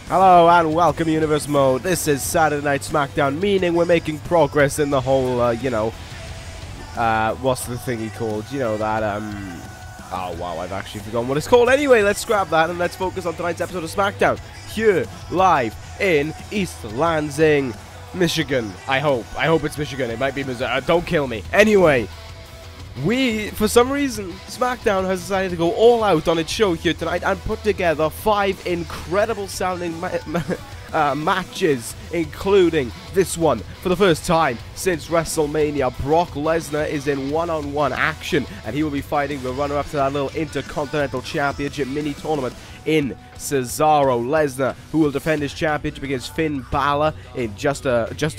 Hello and welcome to Universe Mode. This is Saturday Night Smackdown, meaning we're making progress in the whole, what's the thingy called? You know that, oh wow, I've actually forgotten what it's called. Anyway, let's scrap that and let's focus on tonight's episode of Smackdown. Here, live in East Lansing, Michigan. I hope it's Michigan. It might be Missouri. Don't kill me. Anyway, for some reason, Smackdown has decided to go all out on its show here tonight and put together 5 incredible sounding matches, including this one. For the first time since WrestleMania, Brock Lesnar is in one-on-one action, and he will be fighting the runner-up to that little Intercontinental Championship mini-tournament in Cesaro. Lesnar, who will defend his championship against Finn Bálor in just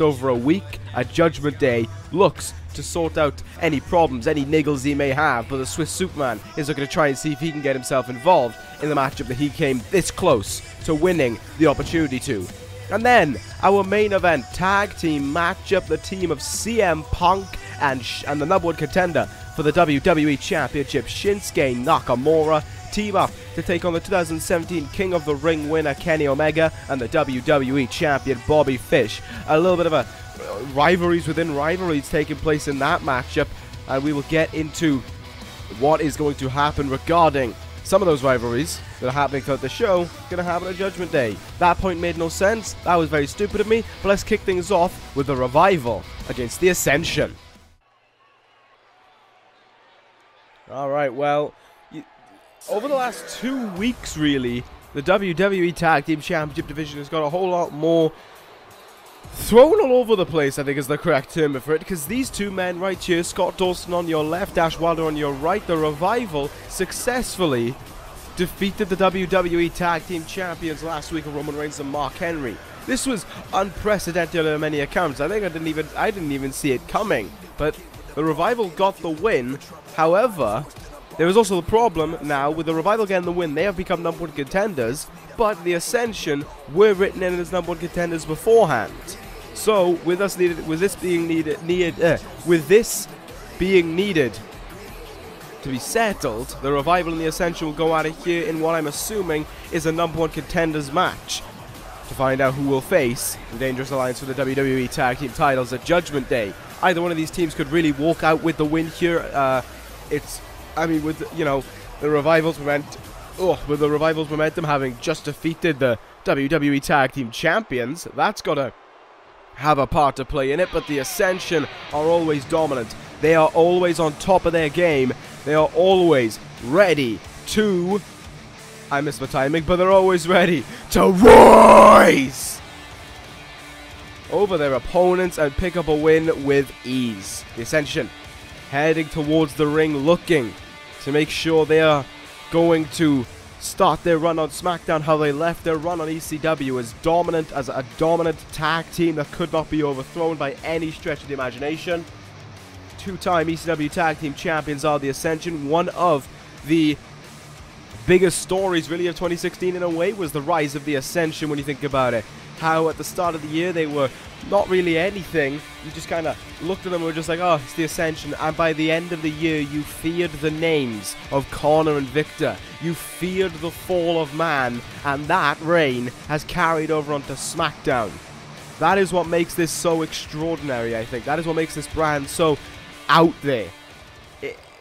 over a week at Judgment Day, looks to sort out any problems, any niggles he may have, but the Swiss Superman is looking to try and see if he can get himself involved in the matchup that he came this close to winning the opportunity to. And then, our main event tag team matchup, the team of CM Punk and the number one contender for the WWE Championship, Shinsuke Nakamura, team up to take on the 2017 King of the Ring winner Kenny Omega and the WWE Champion Bobby Fish. A little bit of a rivalries within rivalries taking place in that matchup, and we will get into what is going to happen regarding some of those rivalries that are happening throughout the show. Going to happen at Judgment Day. That point made no sense. That was very stupid of me, but let's kick things off with the Revival against the Ascension. Alright, well, over the last 2 weeks really, the WWE Tag Team Championship division has got a whole lot more thrown all over the place, I think is the correct term for it, because these two men right here, Scott Dawson on your left, Dash Wilder on your right, the Revival successfully defeated the WWE Tag Team Champions last week of Roman Reigns and Mark Henry. This was unprecedented on many accounts. I think I didn't even see it coming, but the Revival got the win. However, there is also the problem now with the Revival getting the win. They have become number one contenders, but the Ascension were written in as number one contenders beforehand. So with this being needed to be settled, the Revival and the Ascension will go at it here in what I'm assuming is a number one contenders match to find out who will face the Dangerous Alliance for the WWE Tag Team titles at Judgment Day. Either one of these teams could really walk out with the win here. With the Revival's momentum having just defeated the WWE Tag Team Champions, that's got to have a part to play in it. But the Ascension are always dominant. They are always on top of their game. They are always ready to, I missed my timing, but they're always ready to rise over their opponents and pick up a win with ease. The Ascension heading towards the ring, looking to make sure they are going to start their run on SmackDown how they left their run on ECW, as a dominant tag team that could not be overthrown by any stretch of the imagination. Two-time ECW Tag Team Champions are the Ascension. One of the biggest stories really of 2016 in a way was the rise of the Ascension when you think about it. How at the start of the year they were not really anything. You just kind of looked at them and were just like, oh, it's the Ascension. And by the end of the year, you feared the names of Connor and Victor. You feared the fall of man. And that reign has carried over onto SmackDown. That is what makes this so extraordinary, I think. That is what makes this brand so out there.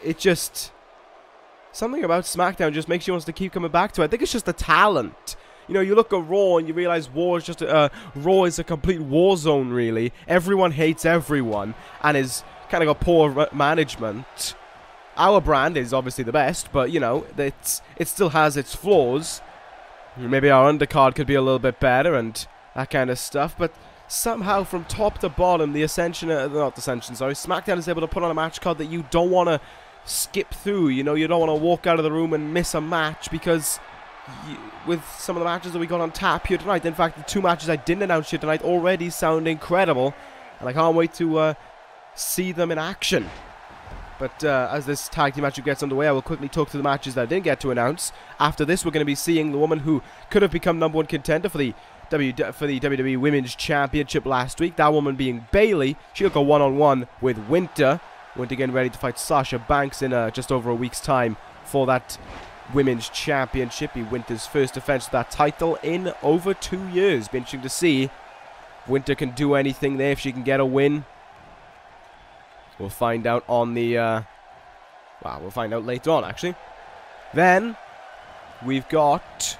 It just, something about SmackDown just makes you want to keep coming back to it. I think it's just the talent. You know, you look at Raw and you realize Raw is a complete war zone, really. Everyone hates everyone and is kind of got poor management. Our brand is obviously the best, but, you know, it still has its flaws. Maybe our undercard could be a little bit better and that kind of stuff, but somehow from top to bottom, SmackDown is able to put on a match card that you don't want to skip through. You know, you don't want to walk out of the room and miss a match, because with some of the matches that we got on tap here tonight, in fact the 2 matches I didn't announce here tonight already sound incredible, and I can't wait to see them in action. But as this tag team matchup gets underway, I will quickly talk to the matches that I didn't get to announce. After this, we're going to be seeing the woman who could have become number one contender for the WWE Women's Championship last week, that woman being Bayley. She'll go one-on-one with Winter. Winter getting ready to fight Sasha Banks in just over a week's time for that Women's Championship. He wins his first defense of that title in over 2 years. Be interesting to see if Winter can do anything there, if she can get a win. We'll find out on the... well, we'll find out later on, actually. Then, we've got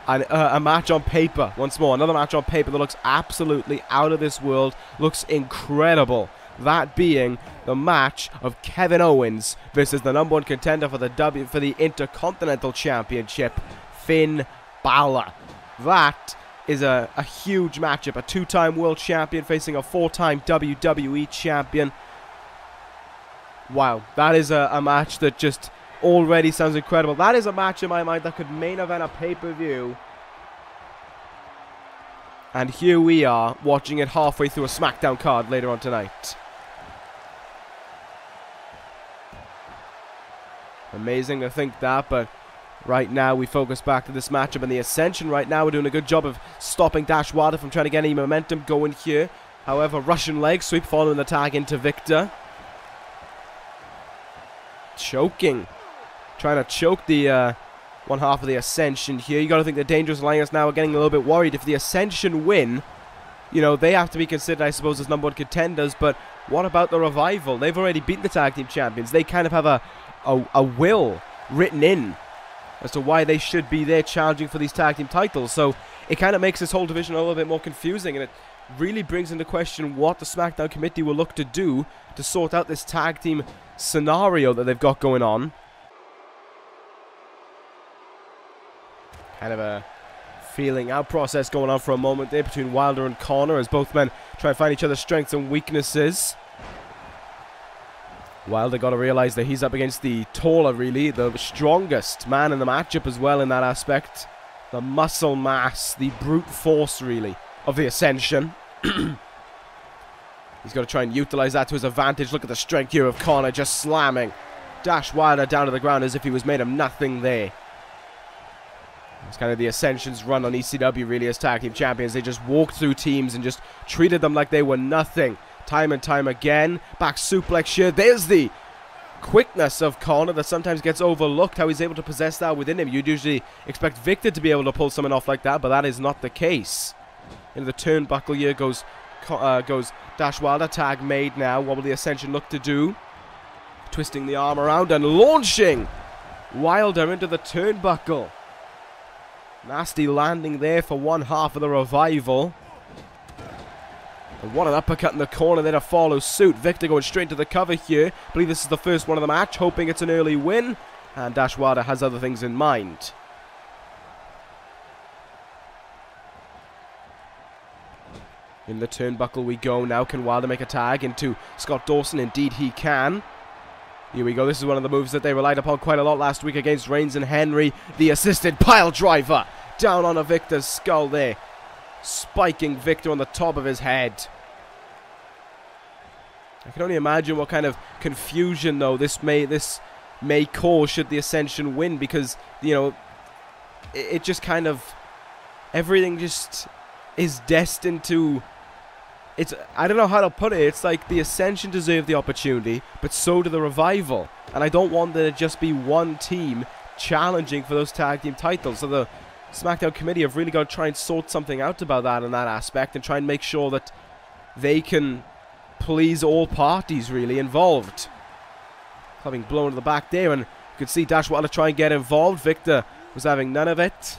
a match on paper. Once more, another match on paper that looks absolutely out of this world. Looks incredible. That being the match of Kevin Owens versus the #1 contender for the Intercontinental Championship, Finn Bálor. That is a huge matchup. A 2-time world champion facing a 4-time WWE champion. Wow, that is a match that just already sounds incredible. That is a match in my mind that could main event a pay-per-view. And here we are, watching it halfway through a Smackdown card later on tonight. Amazing to think that, but right now we focus back to this matchup and the Ascension. Right now we're doing a good job of stopping Dash Wilder from trying to get any momentum going here. However, Russian leg sweep following the tag into Victor. Choking. Trying to choke the one half of the Ascension here. You got to think the Dangerous Alliance now are getting a little bit worried. If the Ascension win, you know, they have to be considered, I suppose, as #1 contenders. But what about the Revival? They've already beaten the Tag Team Champions. They kind of have a will written in as to why they should be there challenging for these tag team titles. So it kind of makes this whole division a little bit more confusing, and it really brings into question what the SmackDown committee will look to do to sort out this tag team scenario that they've got going on. Kind of a feeling out process going on for a moment there between Wilder and Connor as both men try and find each other's strengths and weaknesses. Wilder got to realize that he's up against the taller, really, the strongest man in the matchup as well in that aspect. The muscle mass, the brute force, really, of the Ascension. He's got to try and utilize that to his advantage. Look at the strength here of Connor just slamming Dash Wilder down to the ground as if he was made of nothing there. It's kind of the Ascension's run on ECW, really, as tag team champions. They just walked through teams and just treated them like they were nothing. Time and time again. Back suplex here. There's the quickness of Connor that sometimes gets overlooked, how he's able to possess that within him. You'd usually expect Victor to be able to pull someone off like that, but that is not the case. Into the turnbuckle here goes Dash Wilder. Tag made now. What will the Ascension look to do? Twisting the arm around and launching Wilder into the turnbuckle. Nasty landing there for one half of the Revival. And what an uppercut in the corner there to follow suit. Victor going straight to the cover here. I believe this is the first one of the match, hoping it's an early win. And Dash Wilder has other things in mind. In the turnbuckle we go now. Can Wilder make a tag into Scott Dawson? Indeed he can. Here we go. This is one of the moves that they relied upon quite a lot last week against Reigns and Henry. The assisted pile driver down on a Victor's skull there, spiking Victor on the top of his head. I can only imagine what kind of confusion, though, this may cause should the Ascension win, because, you know, it just kind of, everything just is destined to, I don't know how to put it. It's like the Ascension deserve the opportunity, but so do the Revival. And I don't want there to just be one team challenging for those tag team titles. So the SmackDown committee have really got to try and sort something out about that in that aspect, and try and make sure that they can please all parties really involved. Having blown to the back there, and you could see Dash Wilder try and get involved. Victor was having none of it.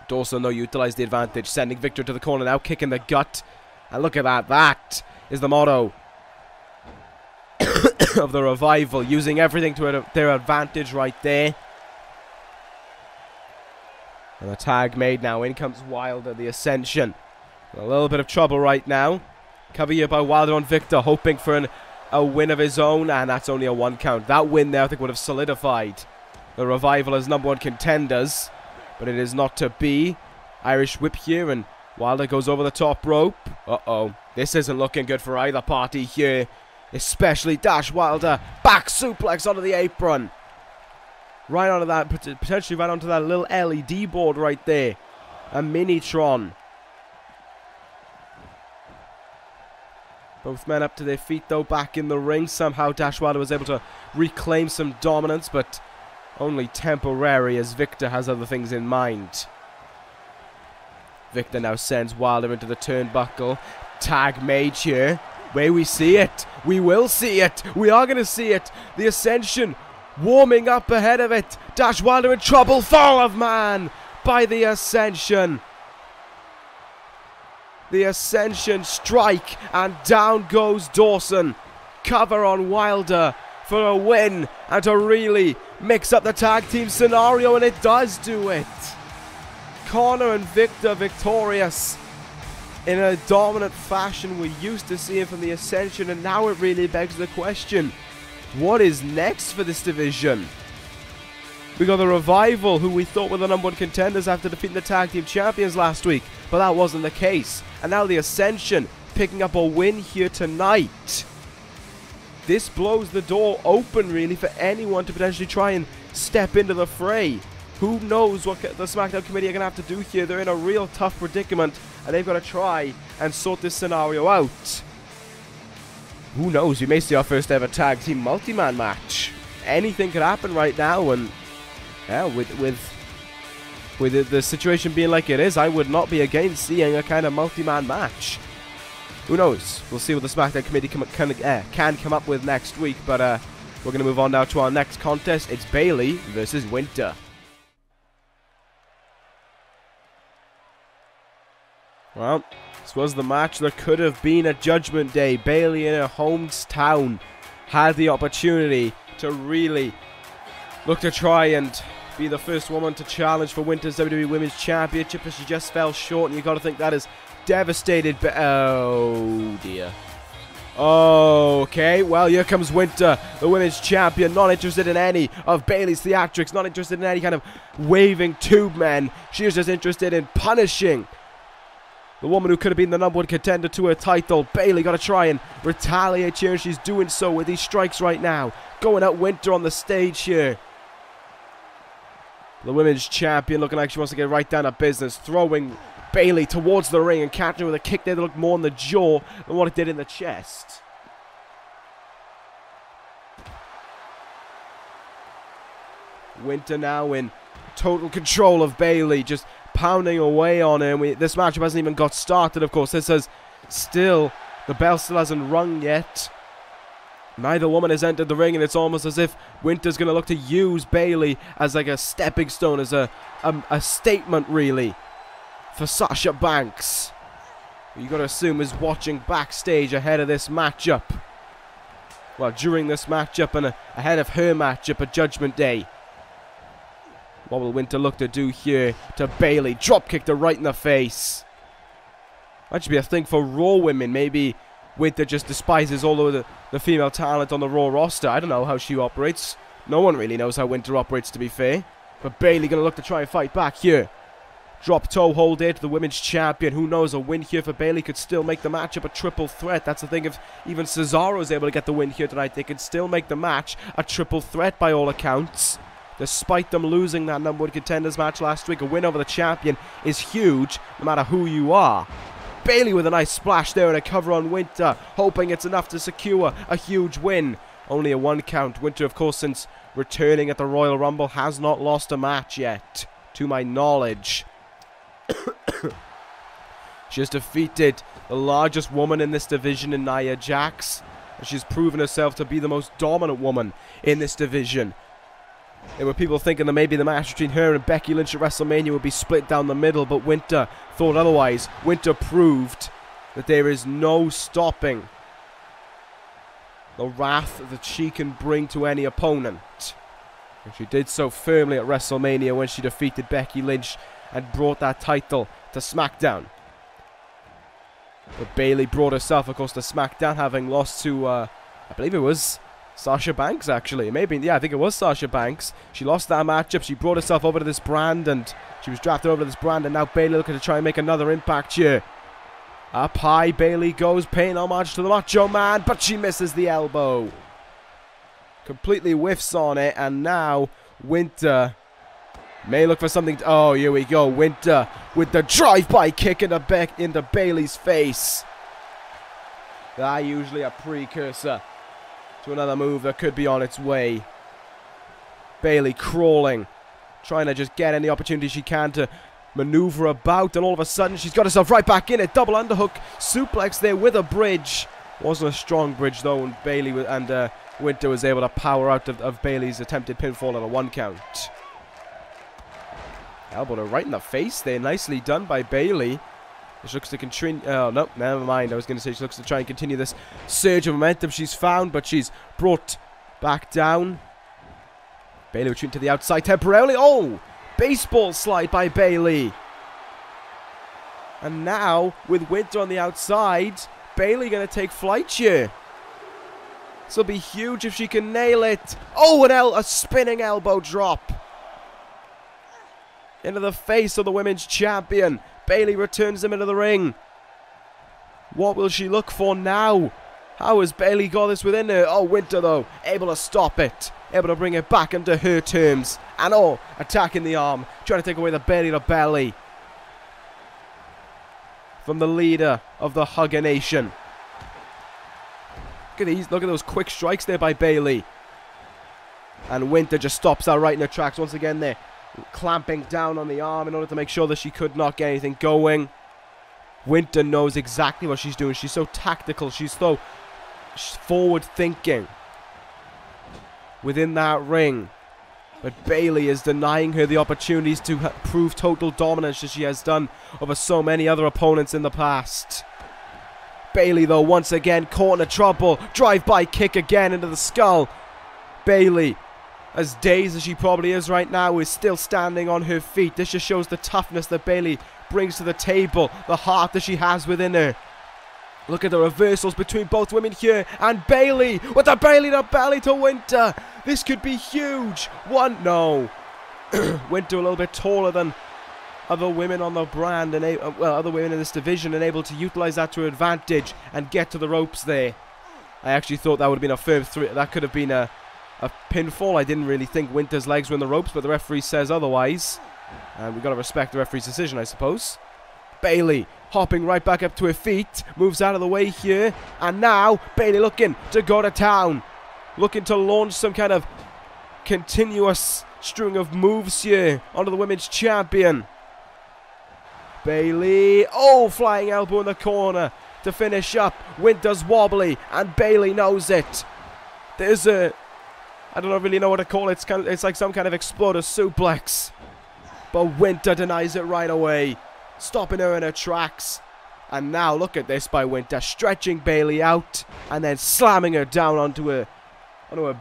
Dawson, though, utilised the advantage, sending Victor to the corner now, kicking the gut. And look at that. That is the motto of the Revival, using everything to their advantage right there. And the tag made now. In comes Wilder, the Ascension. A little bit of trouble right now. Cover here by Wilder on Victor, hoping for a win of his own, and that's only a 1 count. That win there, I think, would have solidified the Revival as #1 contenders. But it is not to be. Irish whip here, and Wilder goes over the top rope. Uh-oh. This isn't looking good for either party here. Especially Dash Wilder. Back suplex onto the apron. Right onto that, potentially right onto that little LED board right there. A Minitron. Both men up to their feet, though, back in the ring. Somehow Dash Wilder was able to reclaim some dominance, but only temporary as Victor has other things in mind. Victor now sends Wilder into the turnbuckle. Tag made here. May we see it? We will see it. We are going to see it. The Ascension warming up ahead of it. Dash Wilder in trouble. Fall of man by the Ascension. The Ascension strike, and down goes Dawson. Cover on Wilder for a win and to really mix up the tag team scenario, and it does do it. Connor and Victor victorious in a dominant fashion we're used to seeing from the Ascension, and now it really begs the question, what is next for this division? We got the Revival, who we thought were the #1 contenders after defeating the tag team champions last week, but that wasn't the case. And now the Ascension picking up a win here tonight. This blows the door open really for anyone to potentially try and step into the fray. Who knows what the Smackdown committee are going to have to do here. They're in a real tough predicament, and they've got to try and sort this scenario out. Who knows, we may see our first ever tag team multi-man match. Anything could happen right now, and yeah, with the situation being like it is, I would not be against seeing a kind of multi-man match. Who knows? We'll see what the Smackdown committee can come up with next week, but we're going to move on now to our next contest. It's Bayley versus Winter. Well, this was the match that could have been a Judgment Day. Bayley in her hometown had the opportunity to really look to try and be the first woman to challenge for Winter's WWE Women's Championship, but she just fell short, and you got to think that is devastated. But oh dear. Okay, well, here comes Winter, the Women's Champion, not interested in any of Bayley's theatrics, not interested in any kind of waving tube men. She is just interested in punishing the woman who could have been the #1 contender to her title. Bayley got to try and retaliate here, and she's doing so with these strikes right now. Going at Winter on the stage here. The Women's Champion looking like she wants to get right down to business. Throwing Bayley towards the ring and catching her with a kick there that looked more in the jaw than what it did in the chest. Winter now in total control of Bayley, just pounding away on her. And this matchup hasn't even got started, of course. This has still, the bell still hasn't rung yet. Neither woman has entered the ring, and it's almost as if Winter's going to look to use Bayley as like a stepping stone, as a statement really for Sasha Banks, who you got to assume is watching backstage ahead of this matchup. Well, during this matchup and ahead of her matchup at Judgment Day. What will Winter look to do here to Bayley? Dropkick her right in the face. That should be a thing for Raw women. Maybe Winter just despises all of the female talent on the Raw roster. I don't know how she operates. No one really knows how Winter operates, to be fair. But Bayley going to look to try and fight back here. Drop toe hold here to the Women's Champion. Who knows, a win here for Bayley could still make the matchup a triple threat. That's the thing, if even Cesaro is able to get the win here tonight, they could still make the match a triple threat by all accounts. Despite them losing that #1 contenders match last week, a win over the champion is huge, no matter who you are. Bayley with a nice splash there and a cover on Winter, hoping it's enough to secure a huge win. Only a 1 count. Winter, of course, since returning at the Royal Rumble, has not lost a match yet, to my knowledge. She has defeated the largest woman in this division in Nia Jax, and she's proven herself to be the most dominant woman in this division. There were people thinking that maybe the match between her and Becky Lynch at WrestleMania would be split down the middle, but Winter thought otherwise. Winter proved that there is no stopping the wrath that she can bring to any opponent. And she did so firmly at WrestleMania when she defeated Becky Lynch and brought that title to SmackDown. But Bayley brought herself, of course, to SmackDown, having lost to, I believe it was Sasha Banks, actually. Maybe, yeah, I think it was Sasha Banks. She lost that matchup. She brought herself over to this brand, and she was drafted over to this brand, and now Bayley looking to try and make another impact here. Up high, Bayley goes, paying homage to the Macho Man, but she misses the elbow. Completely whiffs on it, and now Winter may look for something. Oh, here we go. Winter with the drive-by kick into Bayley's face. That usually a precursor to another move that could be on its way. Bayley crawling, trying to just get any opportunity she can to maneuver about, and all of a sudden she's got herself right back in it. Double underhook suplex there with a bridge. Wasn't a strong bridge though, and Bayley and Winter was able to power out of Bayley's attempted pinfall at a 1 count. Elbowed her right in the face there. Nicely done by Bayley. She looks to continue. Oh, no, never mind. I was going to say she looks to try and continue this surge of momentum she's found, but she's brought back down. Bayley retreating to the outside temporarily. Oh! Baseball slide by Bayley. And now, with Winter on the outside, Bayley going to take flight here. This will be huge if she can nail it. Oh, a spinning elbow drop into the face of the women's champion. Bayley returns him into the ring. What will she look for now? How has Bayley got this within her? Oh, Winter, though, able to stop it. Able to bring it back into her terms. And attacking the arm. Trying to take away the Bayley to belly from the leader of the Hugger Nation. Look at these. Look at those quick strikes there by Bayley. And Winter just stops her right in her tracks once again there. Clamping down on the arm in order to make sure that she could not get anything going. Winter knows exactly what she's doing. She's so tactical. She's so forward thinking within that ring. But Bayley is denying her the opportunities to prove total dominance as she has done over so many other opponents in the past. Bayley, though, once again caught in trouble. Drive-by kick again into the skull. Bayley, as dazed as she probably is right now, is still standing on her feet. This just shows the toughness that Bayley brings to the table, the heart that she has within her. Look at the reversals between both women here, and Bayley with the Bayley to belly to Winter. This could be huge. No. Winter a little bit taller than other women on the brand, and other women in this division, and able to utilize that to her advantage and get to the ropes there. I actually thought that would have been a firm 3. That could have been a pinfall. I didn't really think Winter's legs were in the ropes, but the referee says otherwise. And we've got to respect the referee's decision, I suppose. Bayley hopping right back up to her feet. Moves out of the way here. And now, Bayley looking to go to town. Looking to launch some kind of continuous string of moves here onto the women's champion. Bayley. Oh, flying elbow in the corner to finish up. Winter's wobbly, and Bayley knows it. There's I don't really know what to call it. It's like some kind of exploder suplex. But Winter denies it right away, stopping her in her tracks. And now look at this by Winter, stretching Bayley out and then slamming her down onto her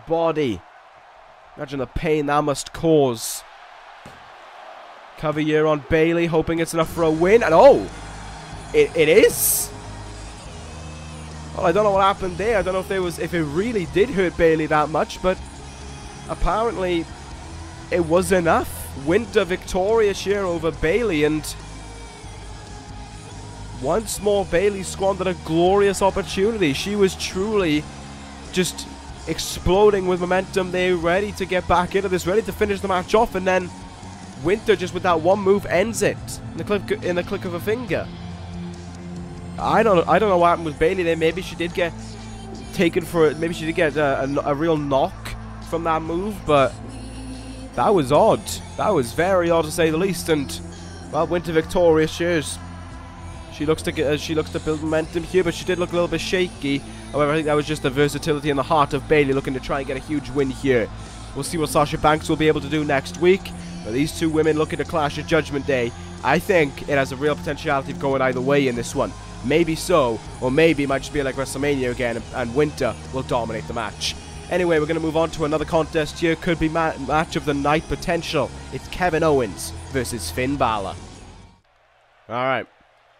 body. Imagine the pain that must cause. Cover here on Bayley, hoping it's enough for a win. And it is. Well, I don't know what happened there. I don't know if it really did hurt Bayley that much, but apparently it was enough. Winter victorious here over Bayley, and once more Bayley squandered a glorious opportunity. She was truly just exploding with momentum there, ready to get back into this, ready to finish the match off, and then Winter just with that one move ends it in the click of a finger. I don't know what happened with Bayley there. Maybe she did get taken for it. Maybe she did get a real knock from that move, but that was odd. That was very odd to say the least. And well, Winter victorious. Cheers. She looks to build momentum here, but she did look a little bit shaky. However, I think that was just the versatility and the heart of Bayley looking to try and get a huge win here. We'll see what Sasha Banks will be able to do next week. But these two women looking to clash at Judgment Day. I think it has a real potentiality of going either way in this one. Maybe so, or maybe it might just be like WrestleMania again, and Winter will dominate the match. Anyway, we're going to move on to another contest here. Could be match of the night potential. It's Kevin Owens versus Finn Bálor. Alright,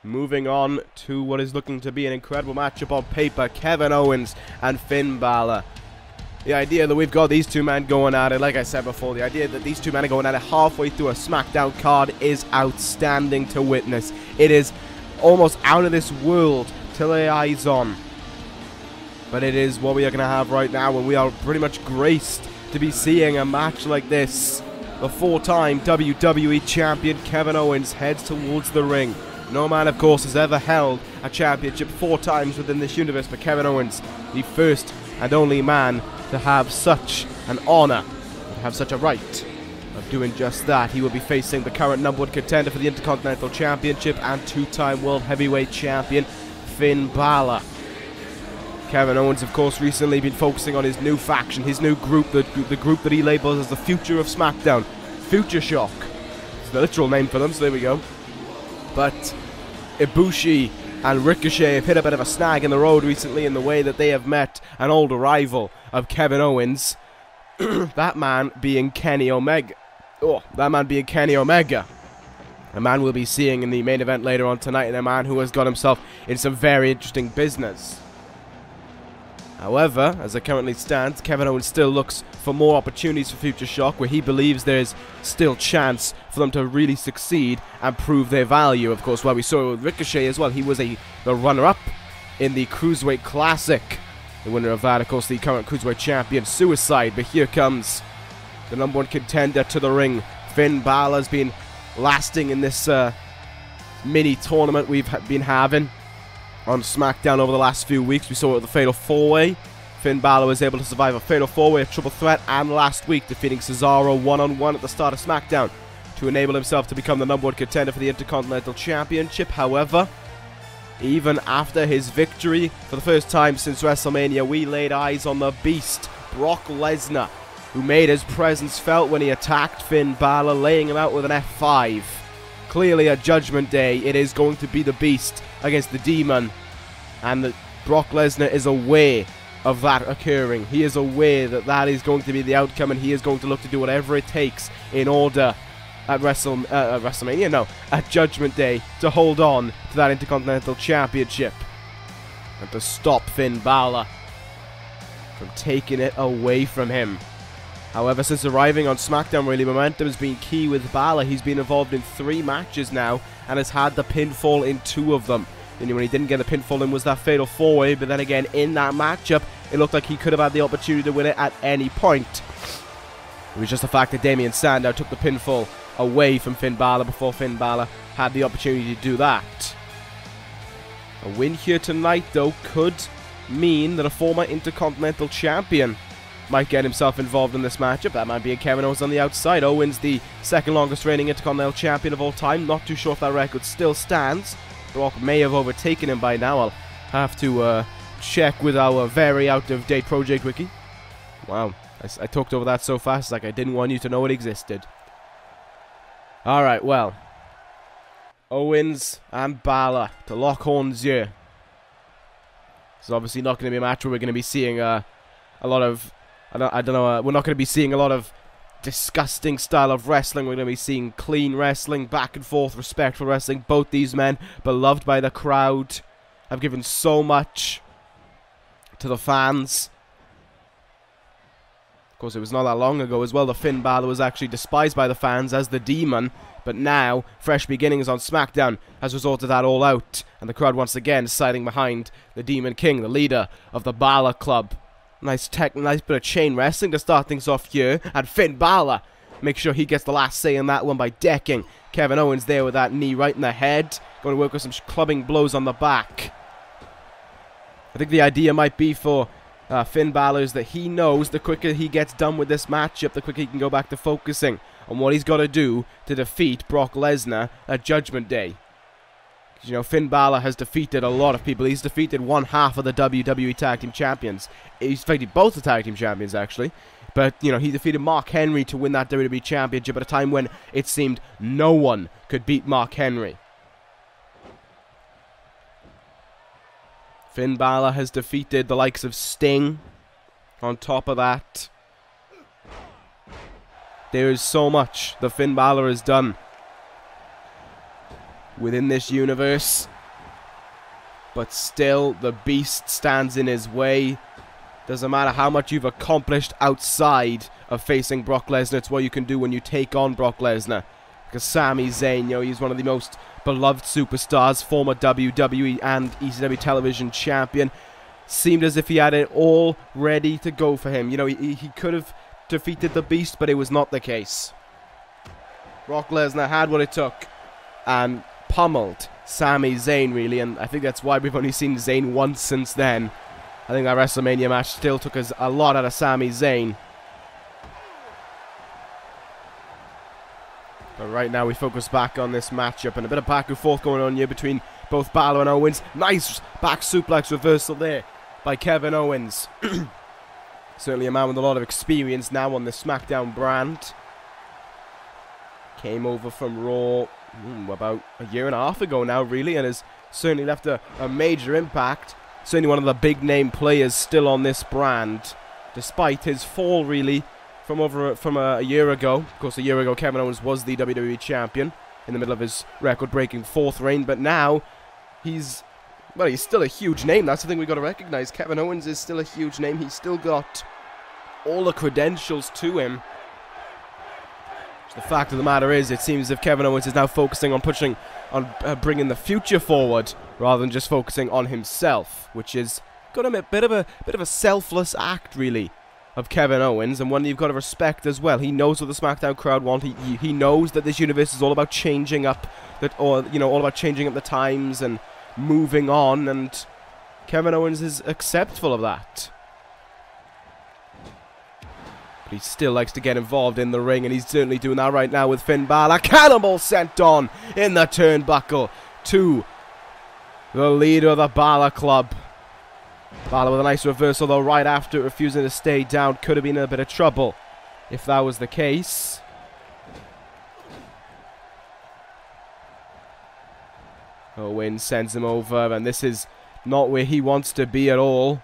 moving on to what is looking to be an incredible matchup on paper. Kevin Owens and Finn Bálor. The idea that we've got these two men going at it, like I said before, the idea that these two men are going at it halfway through a Smackdown card is outstanding to witness. It is almost out of this world to lay eyes on. But it is what we are going to have right now, and we are pretty much graced to be seeing a match like this. The four-time WWE Champion Kevin Owens heads towards the ring. No man, of course, has ever held a championship 4 times within this universe, but Kevin Owens, the first and only man to have such an honor of have such a right of doing just that. He will be facing the current #1 contender for the Intercontinental Championship and 2-time World Heavyweight Champion, Finn Bálor. Kevin Owens, of course, recently been focusing on his new faction, his new group, the group that he labels as the future of Smackdown, Future Shock. It's the literal name for them, so there we go. But Ibushi and Ricochet have hit a bit of a snag in the road recently in the way that they have met an old rival of Kevin Owens. That man being Kenny Omega. Oh, that man being Kenny Omega. A man we'll be seeing in the main event later on tonight, and a man who has got himself in some very interesting business. However, as it currently stands, Kevin Owens still looks for more opportunities for Future Shock, where he believes there's still chance for them to really succeed and prove their value. Of course, while we saw with Ricochet as well, he was the runner-up in the Cruiserweight Classic. The winner of that, of course, the current Cruiserweight Champion, Suicide. But here comes the #1 contender to the ring. Finn Bálor's been lasting in this mini tournament we've been having on Smackdown over the last few weeks. We saw it with the Fatal 4-Way. Finn Bálor was able to survive a Fatal 4-Way, a Triple Threat, and last week defeating Cesaro one-on-one at the start of Smackdown to enable himself to become the #1 contender for the Intercontinental Championship. However, even after his victory, for the first time since WrestleMania, we laid eyes on the Beast, Brock Lesnar, who made his presence felt when he attacked Finn Bálor, laying him out with an F5. Clearly a Judgment Day. It is going to be the Beast against the Demon, and Brock Lesnar is aware of that occurring. He is aware that that is going to be the outcome, and he is going to look to do whatever it takes in order at at Judgment Day to hold on to that Intercontinental Championship and to stop Finn Bálor from taking it away from him. However, since arriving on Smackdown, really, momentum has been key with Bálor. He's been involved in 3 matches now and has had the pinfall in 2 of them. And when he didn't get the pinfall in was that Fatal 4-Way, but then again, in that matchup, it looked like he could have had the opportunity to win it at any point. It was just the fact that Damien Sandow took the pinfall away from Finn Bálor before Finn Bálor had the opportunity to do that. A win here tonight, though, could mean that a former Intercontinental Champion might get himself involved in this matchup. That might be Kevin Owens on the outside. Owens, the second longest reigning Intercontinental Champion of all time. Not too sure if that record still stands. Brock may have overtaken him by now. I'll have to check with our very out-of-date ProJaked Wiki. Wow, I talked over that so fast, like I didn't want you to know it existed. Alright, well. Owens and Bálor to lock horns here. It's obviously not going to be a match where we're going to be seeing a lot of... I don't know, we're not going to be seeing a lot of disgusting style of wrestling. We're going to be seeing clean wrestling, back and forth, respectful wrestling. Both these men, beloved by the crowd, have given so much to the fans. Of course, it was not that long ago as well that Finn Bálor was actually despised by the fans as the Demon. But now, fresh beginnings on Smackdown has resorted that all out. And the crowd once again siding behind the Demon King, the leader of the Bálor Club. Nice bit of chain wrestling to start things off here. And Finn Bálor make sure he gets the last say in that one by decking Kevin Owens there with that knee right in the head. Going to work with some clubbing blows on the back. I think the idea might be for Finn Bálor is that he knows the quicker he gets done with this matchup, the quicker he can go back to focusing on what he's got to do to defeat Brock Lesnar at Judgment Day. You know, Finn Bálor has defeated a lot of people. He's defeated 1/2 of the WWE Tag Team Champions. He's defeated both the Tag Team Champions, actually. But, you know, he defeated Mark Henry to win that WWE Championship at a time when it seemed no one could beat Mark Henry. Finn Bálor has defeated the likes of Sting. On top of that, there is so much that Finn Bálor has done within this universe, but still the Beast stands in his way. Doesn't matter how much you've accomplished outside of facing Brock Lesnar, it's what you can do when you take on Brock Lesnar. Because Sami Zayn, you know, he's one of the most beloved superstars, former WWE and ECW television champion. Seemed as if he had it all ready to go for him. You know, he could have defeated the Beast, but it was not the case. Brock Lesnar had what it took and pummeled Sami Zayn, really, and I think that's why we've only seen Zayn once since then. I think that WrestleMania match still took us a lot out of Sami Zayn. right now we focus back on this matchup, and a bit of back and forth going on here between both Bálor and Owens. Nice back suplex reversal there by Kevin Owens. Certainly a man with a lot of experience now on the Smackdown brand. Came over from Raw about a year and a half ago now, really, and has certainly left a major impact. Certainly one of the big name players still on this brand, despite his fall, really, from a year ago. Of course, a year ago, Kevin Owens was the WWE champion in the middle of his record-breaking 4th reign, but now he's still a huge name. That's the thing we've got to recognize. Kevin Owens is still a huge name. He's still got all the credentials to him. The fact of the matter is, it seems as if Kevin Owens is now focusing on bringing the future forward rather than just focusing on himself, which is got him a bit of a selfless act, really, of Kevin Owens, and one you've got to respect as well. He knows what the SmackDown crowd want. He knows that this universe is all about changing up all about changing up the times and moving on, and Kevin Owens is acceptful of that. But he still likes to get involved in the ring, and he's certainly doing that right now with Finn Bálor. Cannonball sent on in the turnbuckle to the leader of the Bálor Club. Bálor with a nice reversal, though, right after, refusing to stay down. Could have been in a bit of trouble if that was the case. Owens sends him over, and this is not where he wants to be at all.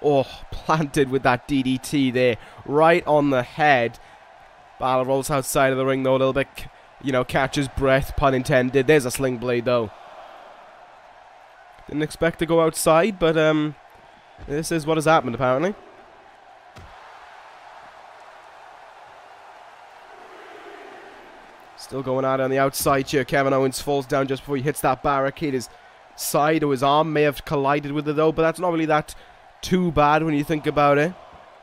Oh, planted with that DDT there, right on the head. Bálor rolls outside of the ring, though, a little bit, catches breath, pun intended. There's a sling blade, though. Didn't expect to go outside, but this is what has happened, apparently. Still going out on the outside here. Kevin Owens falls down just before he hits that barricade. His side or his arm may have collided with it, though, but that's not really that too bad when you think about it.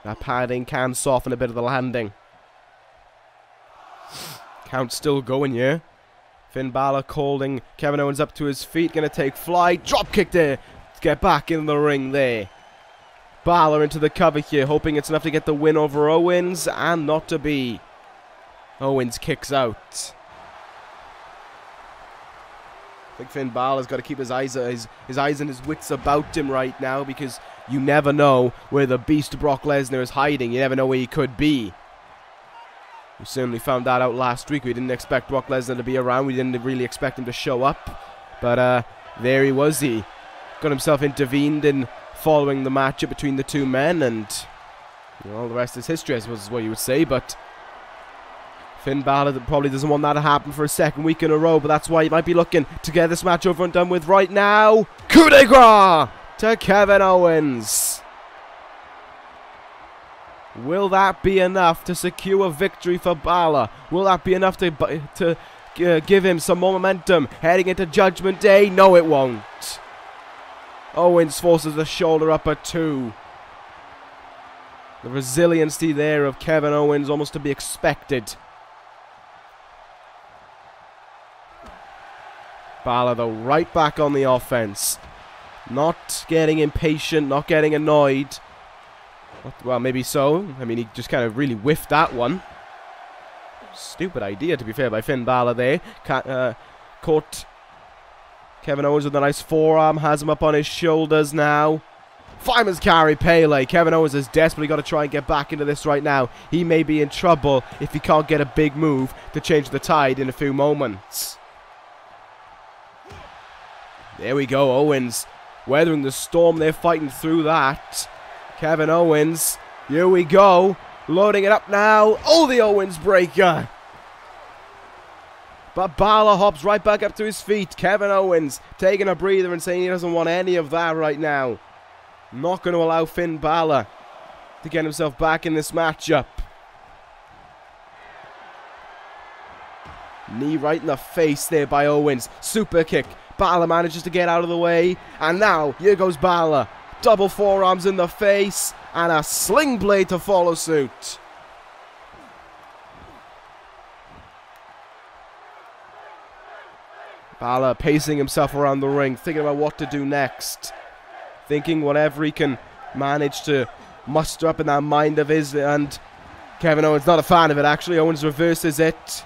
That padding can soften a bit of the landing. Count still going here. Finn Bálor calling Kevin Owens up to his feet. Going to take flight. Drop kick there to get back in the ring there. Bálor into the cover here, hoping it's enough to get the win over Owens, and not to be. Owens kicks out. I think Finn Bálor's got to keep his eyes and his wits about him right now, because you never know where the beast Brock Lesnar is hiding. You never know where he could be. We certainly found that out last week. We didn't expect Brock Lesnar to be around. We didn't really expect him to show up. But there he was. He got himself intervened in following the matchup between the two men. And all the rest is history, I suppose is what you would say. But Finn Bálor probably doesn't want that to happen for a second week in a row. But that's why he might be looking to get this match over and done with right now. Coup de grace to Kevin Owens. Will that be enough to secure a victory for Bálor? Will that be enough to give him some more momentum heading into Judgment Day? No, it won't. Owens forces the shoulder up at 2. The resiliency there of Kevin Owens, almost to be expected. Bálor, though, right back on the offense. Not getting impatient, not getting annoyed. Well, maybe so. I mean, he just kind of really whiffed that one. Stupid idea, to be fair, by Finn Bálor there. Caught Kevin Owens with a nice forearm. Has him up on his shoulders now. Fireman's carry, Bayley. Kevin Owens has desperately got to try and get back into this right now. He may be in trouble if he can't get a big move to change the tide in a few moments. There we go, Owens weathering the storm. They're fighting through that. Kevin Owens, here we go, loading it up now. Oh, the Owens breaker. But Bálor hops right back up to his feet. Kevin Owens taking a breather and saying he doesn't want any of that right now. Not going to allow Finn Bálor to get himself back in this matchup. Knee right in the face there by Owens. Super kick. Bálor manages to get out of the way. And now, here goes Bálor. Double forearms in the face, and a sling blade to follow suit. Bálor pacing himself around the ring, thinking about what to do next. Thinking whatever he can manage to muster up in that mind of his, and Kevin Owens not a fan of it, actually. Owens reverses it.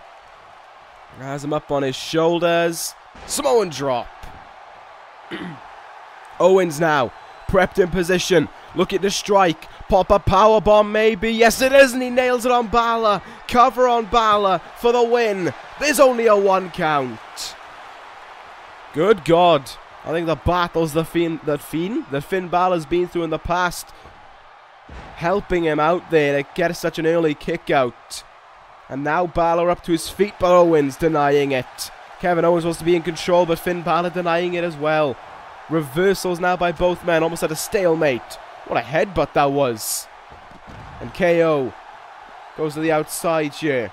Has him up on his shoulders. Samoan drop. Owens now prepped in position, looking to strike. Pop a powerbomb maybe. Yes it is, and he nails it on Bálor. Cover on Bálor for the win. There's only a 1 count. Good God. I think the battles that Finn Bálor's been through in the past, helping him out there to get such an early kick out. And now Bálor up to his feet, but Owens denying it. Kevin Owens wants to be in control, but Finn Bálor denying it as well. Reversals now by both men, almost at a stalemate. What a headbutt that was. And KO goes to the outside here.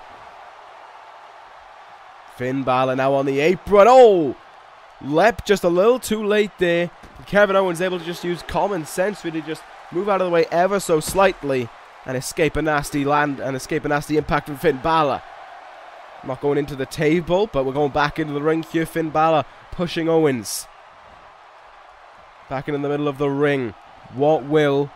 Finn Bálor now on the apron. Oh! Leapt just a little too late there. Kevin Owens able to just use common sense, really just move out of the way ever so slightly and escape a nasty impact from Finn Bálor. Not going into the table, but we're going back into the ring here. Finn Bálor pushing Owens. Back in the middle of the ring. What will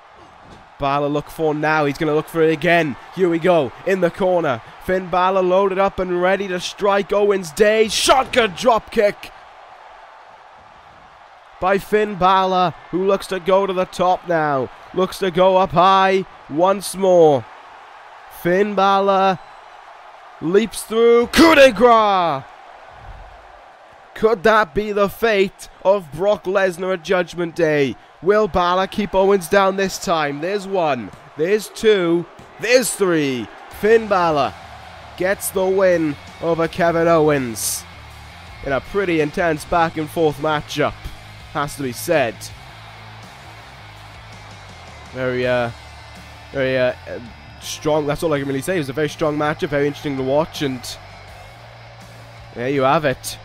Bálor look for now? He's going to look for it again. Here we go. In the corner. Finn Bálor loaded up and ready to strike Owens day. Shotgun drop kick by Finn Bálor, who looks to go to the top now. Looks to go up high once more. Finn Bálor leaps through. Coup de grace! Could that be the fate of Brock Lesnar at Judgment Day? Will Bálor keep Owens down this time? There's 1. There's 2. There's 3. Finn Bálor gets the win over Kevin Owens in a pretty intense back and forth matchup, has to be said. Very strong. That's all I can really say. It was a very strong matchup, very interesting to watch, and there you have it.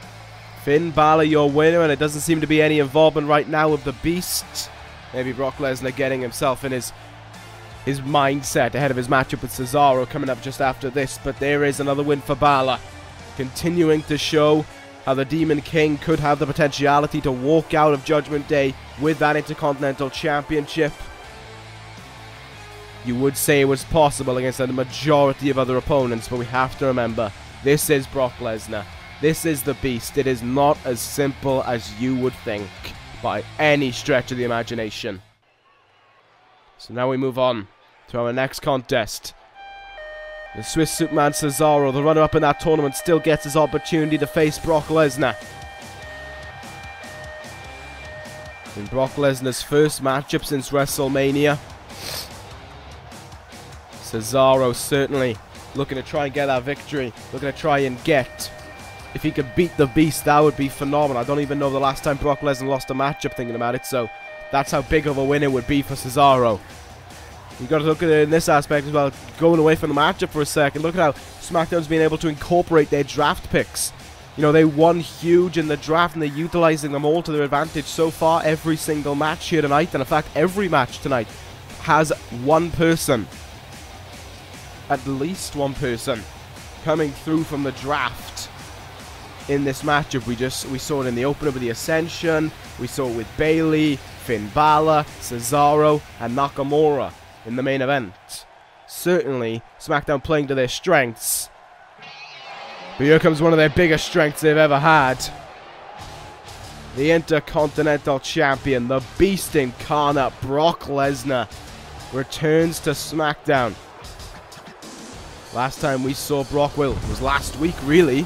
Finn Bálor, your winner, and it doesn't seem to be any involvement right now of the Beast. Maybe Brock Lesnar getting himself in his mindset ahead of his matchup with Cesaro coming up just after this, but there is another win for Bálor, continuing to show how the Demon King could have the potentiality to walk out of Judgment Day with that Intercontinental Championship. You would say it was possible against the majority of other opponents, but we have to remember, this is Brock Lesnar. This is the Beast. It is not as simple as you would think by any stretch of the imagination. So now we move on to our next contest. The Swiss Superman Cesaro, the runner-up in that tournament, still gets his opportunity to face Brock Lesnar. In Brock Lesnar's first matchup since WrestleMania, Cesaro certainly looking to try and get that victory, looking to try and get... If he could beat the Beast, that would be phenomenal. I don't even know the last time Brock Lesnar lost a matchup thinking about it, so that's how big of a win it would be for Cesaro. You've got to look at it in this aspect as well, going away from the matchup for a second. Look at how SmackDown's been able to incorporate their draft picks. You know, they won huge in the draft and they're utilizing them all to their advantage so far. Every single match here tonight, and in fact every match tonight, has one person, at least one person, coming through from the draft. In this matchup, we saw it in the opener with the Ascension, we saw it with Bayley, Finn Bálor, Cesaro, and Nakamura in the main event. Certainly, SmackDown playing to their strengths. But here comes one of their biggest strengths they've ever had. The Intercontinental Champion, the Beast incarnate, Brock Lesnar, returns to SmackDown. Last time we saw Brock, well, it was last week, really.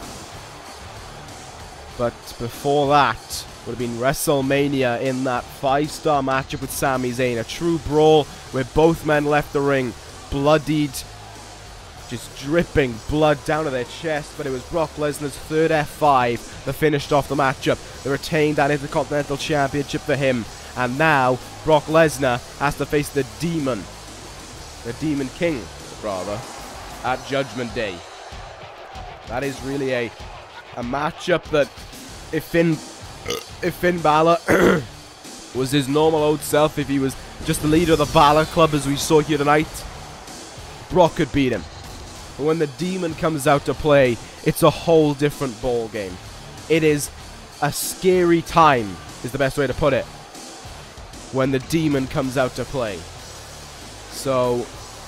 But before that, would have been WrestleMania in that 5-star matchup with Sami Zayn. A true brawl where both men left the ring bloodied, just dripping blood down to their chest. But it was Brock Lesnar's third F5 that finished off the matchup. They retained that Intercontinental Championship for him. And now, Brock Lesnar has to face the Demon King, rather, at Judgment Day. That is really a matchup that if Finn Bálor was his normal old self, if he was just the leader of the Bálor Club as we saw here tonight, Brock could beat him. But when the Demon comes out to play, it's a whole different ball game. It is a scary time, is the best way to put it, when the Demon comes out to play. So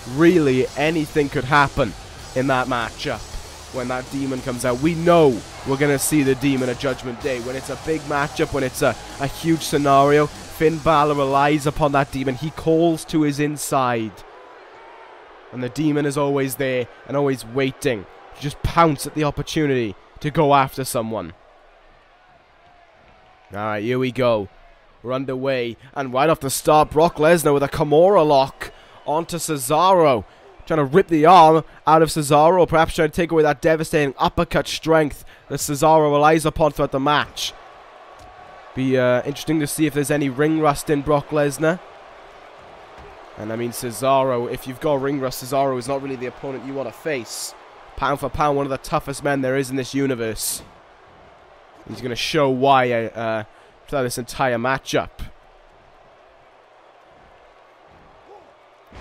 really anything could happen in that matchup. When that demon comes out, we know we're going to see the demon at Judgment Day. When it's a big matchup, when it's a huge scenario, Finn Bálor relies upon that demon. He calls to his inside. And the demon is always there and always waiting to just pounce at the opportunity to go after someone. Alright, here we go. We're underway. And right off the start, Brock Lesnar with a Kimura lock onto Cesaro. Trying to rip the arm out of Cesaro, or perhaps trying to take away that devastating uppercut strength that Cesaro relies upon throughout the match. Be interesting to see if there's any ring rust in Brock Lesnar. And I mean, Cesaro, if you've got ring rust, Cesaro is not really the opponent you want to face. Pound for pound, one of the toughest men there is in this universe. He's going to show why throughout this entire matchup.